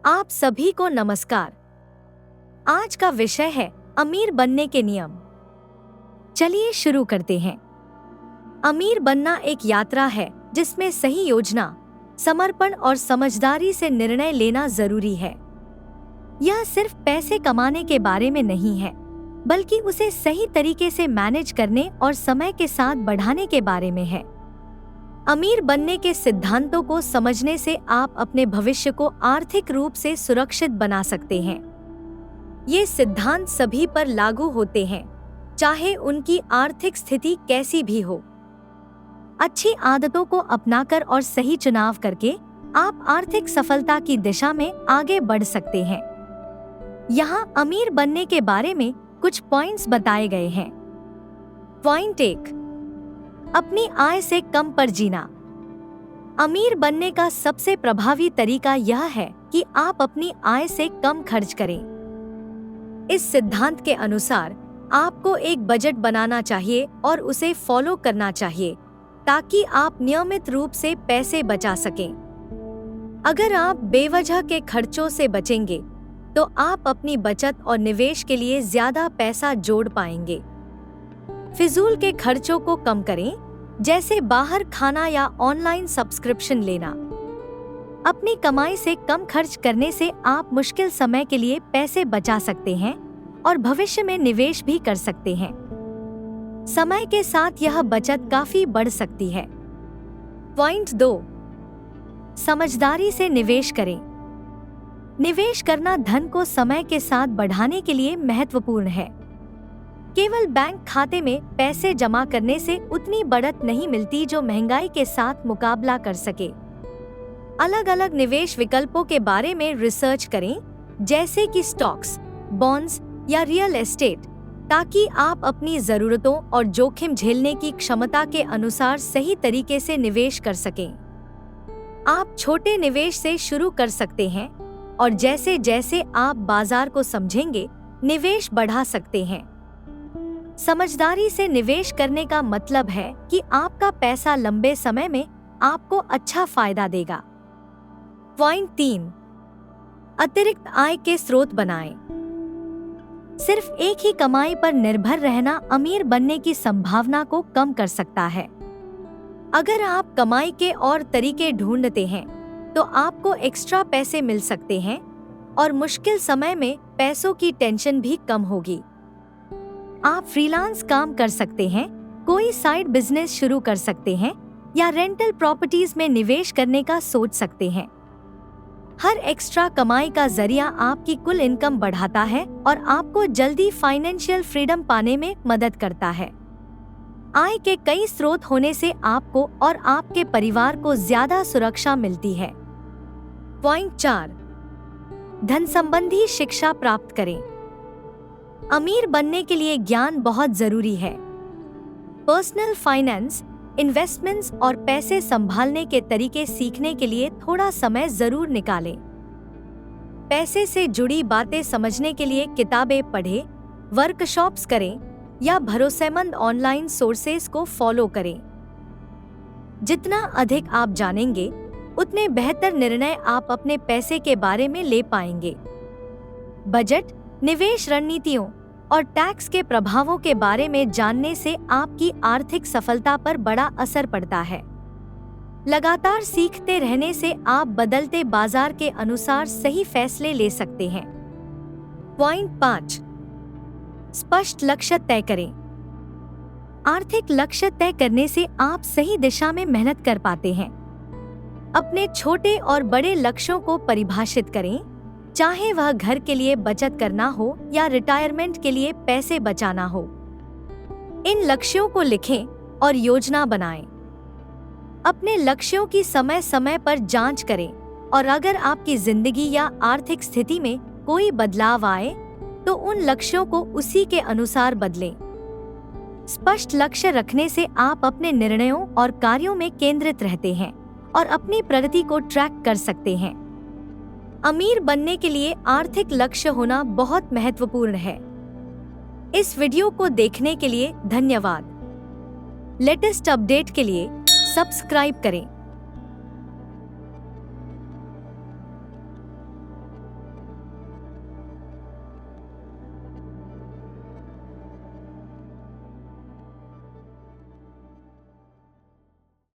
आप सभी को नमस्कार। आज का विषय है अमीर बनने के नियम। चलिए शुरू करते हैं। अमीर बनना एक यात्रा है जिसमें सही योजना, समर्पण और समझदारी से निर्णय लेना जरूरी है। यह सिर्फ पैसे कमाने के बारे में नहीं है, बल्कि उसे सही तरीके से मैनेज करने और समय के साथ बढ़ाने के बारे में है। अमीर बनने के सिद्धांतों को समझने से आप अपने भविष्य को आर्थिक रूप से सुरक्षित बना सकते हैं। ये सिद्धांत सभी पर लागू होते हैं, चाहे उनकी आर्थिक स्थिति कैसी भी हो। अच्छी आदतों को अपनाकर और सही चुनाव करके आप आर्थिक सफलता की दिशा में आगे बढ़ सकते हैं। यहाँ अमीर बनने के बारे में कुछ पॉइंट्स बताए गए हैं। पॉइंट 1, अपनी आय से कम पर जीना। अमीर बनने का सबसे प्रभावी तरीका यह है कि आप अपनी आय से कम खर्च करें। इस सिद्धांत के अनुसार आपको एक बजट बनाना चाहिए और उसे फॉलो करना चाहिए ताकि आप नियमित रूप से पैसे बचा सकें। अगर आप बेवजह के खर्चों से बचेंगे, तो आप अपनी बचत और निवेश के लिए ज्यादा पैसा जोड़ पाएंगे। फिजूल के खर्चों को कम करें, जैसे बाहर खाना या ऑनलाइन सब्सक्रिप्शन लेना। अपनी कमाई से कम खर्च करने से आप मुश्किल समय के लिए पैसे बचा सकते हैं और भविष्य में निवेश भी कर सकते हैं। समय के साथ यह बचत काफी बढ़ सकती है। पॉइंट 2, समझदारी से निवेश करें। निवेश करना धन को समय के साथ बढ़ाने के लिए महत्वपूर्ण है। केवल बैंक खाते में पैसे जमा करने से उतनी बढ़त नहीं मिलती जो महंगाई के साथ मुकाबला कर सके। अलग अलग निवेश विकल्पों के बारे में रिसर्च करें, जैसे कि स्टॉक्स, बॉन्ड्स या रियल एस्टेट, ताकि आप अपनी जरूरतों और जोखिम झेलने की क्षमता के अनुसार सही तरीके से निवेश कर सकें। आप छोटे निवेश से शुरू कर सकते हैं और जैसे जैसे आप बाजार को समझेंगे, निवेश बढ़ा सकते हैं। समझदारी से निवेश करने का मतलब है कि आपका पैसा लंबे समय में आपको अच्छा फायदा देगा। पॉइंट 3, अतिरिक्त आय के स्रोत बनाएं। सिर्फ एक ही कमाई पर निर्भर रहना अमीर बनने की संभावना को कम कर सकता है। अगर आप कमाई के और तरीके ढूंढते हैं, तो आपको एक्स्ट्रा पैसे मिल सकते हैं और मुश्किल समय में पैसों की टेंशन भी कम होगी। आप फ्रीलांस काम कर सकते हैं, कोई साइड बिजनेस शुरू कर सकते हैं या रेंटल प्रॉपर्टीज में निवेश करने का सोच सकते हैं। हर एक्स्ट्रा कमाई का जरिया आपकी कुल इनकम बढ़ाता है और आपको जल्दी फाइनेंशियल फ्रीडम पाने में मदद करता है। आय के कई स्रोत होने से आपको और आपके परिवार को ज्यादा सुरक्षा मिलती है। पॉइंट 4, धन संबंधी शिक्षा प्राप्त करें। अमीर बनने के लिए ज्ञान बहुत जरूरी है। पर्सनल फाइनेंस, इन्वेस्टमेंट्स और पैसे संभालने के तरीके सीखने के लिए थोड़ा समय जरूर निकालें। पैसे से जुड़ी बातें समझने के लिए किताबें पढ़ें, वर्कशॉप्स करें या भरोसेमंद ऑनलाइन सोर्सेज को फॉलो करें। जितना अधिक आप जानेंगे, उतने बेहतर निर्णय आप अपने पैसे के बारे में ले पाएंगे। बजट, निवेश रणनीतियों और टैक्स के प्रभावों के बारे में जानने से आपकी आर्थिक सफलता पर बड़ा असर पड़ता है। लगातार सीखते रहने से आप बदलते बाजार के अनुसार सही फैसले ले सकते हैं। पॉइंट 5, स्पष्ट लक्ष्य तय करें। आर्थिक लक्ष्य तय करने से आप सही दिशा में मेहनत कर पाते हैं। अपने छोटे और बड़े लक्ष्यों को परिभाषित करें, चाहे वह घर के लिए बचत करना हो या रिटायरमेंट के लिए पैसे बचाना हो। इन लक्ष्यों को लिखें और योजना बनाएं। अपने लक्ष्यों की समय समय पर जांच करें और अगर आपकी जिंदगी या आर्थिक स्थिति में कोई बदलाव आए, तो उन लक्ष्यों को उसी के अनुसार बदलें। स्पष्ट लक्ष्य रखने से आप अपने निर्णयों और कार्यों में केंद्रित रहते हैं और अपनी प्रगति को ट्रैक कर सकते हैं। अमीर बनने के लिए आर्थिक लक्ष्य होना बहुत महत्वपूर्ण है। इस वीडियो को देखने के लिए धन्यवाद। लेटेस्ट अपडेट के लिए सब्सक्राइब करें।